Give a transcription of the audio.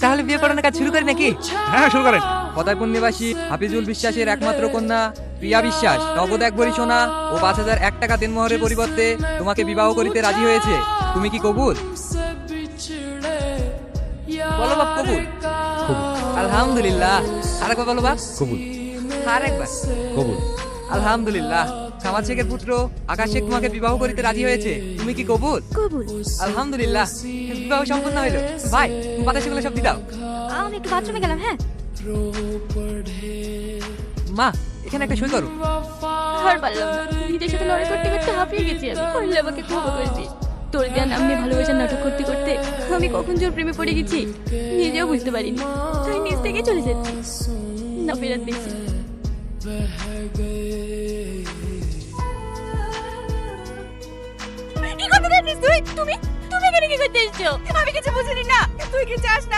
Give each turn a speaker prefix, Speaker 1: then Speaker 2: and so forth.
Speaker 1: তাহলে বিয়ে করানোর কাজ শুরু করি নাকি?
Speaker 2: হ্যাঁ, শুরু করেন।
Speaker 1: ফতেপুর নিবাসী হাফিজুল বিশ্বাসের একমাত্র কন্যা প্রিয়া বিশ্বাস নগদ 1 ভরি সোনা ও 5,001 টাকা দেনমোহরের পরিবর্তে তোমাকে বিবাহ করিতে রাজি হয়েছে। তুমি কি কবুল? বলো বাপ, কবুল? আলহামদুলিল্লাহ। আরেকবার বলো বাপ।
Speaker 2: কবুল।
Speaker 1: আরেকবার।
Speaker 2: কবুল।
Speaker 1: আলহামদুলিল্লাহ। কামাল শেখের পুত্র আকাশ শেখ তোমাকে বিবাহ করিতে রাজি হয়েছে। তুমি কি কবুল?
Speaker 3: কবুল।
Speaker 1: আলহামদুলিল্লাহ। বিবাহ সম্পন্ন হইল। ভাই, পাতা সেগুলো সব দি দাও।
Speaker 3: আমি একটু বাথরুমে গেলাম। হ্যাঁ,
Speaker 1: মা, এখানে একটা সই করো।
Speaker 3: আর পারলাম না, নিজের সাথে লড়াই করতে করতে হাঁপিয়ে গেছি আমি। পারলে আমাকে ক্ষমা করে দিস। তোর দেওয়া নাম নিয়ে ভালোবাসার নাটক করতে করতে আমি কখন জোর প্রেমে পড়ে গেছি নিজেও বুঝতে পারিনি। তাই নিজ থেকে চলে যাচ্ছি, না ফেরত দিচ্ছি। কি করতে যাচ্ছিস তুই? তুমি তুমি এখানে কি করতে এসছো? আমি কিছু বুঝিনি না। তুই কি চাস না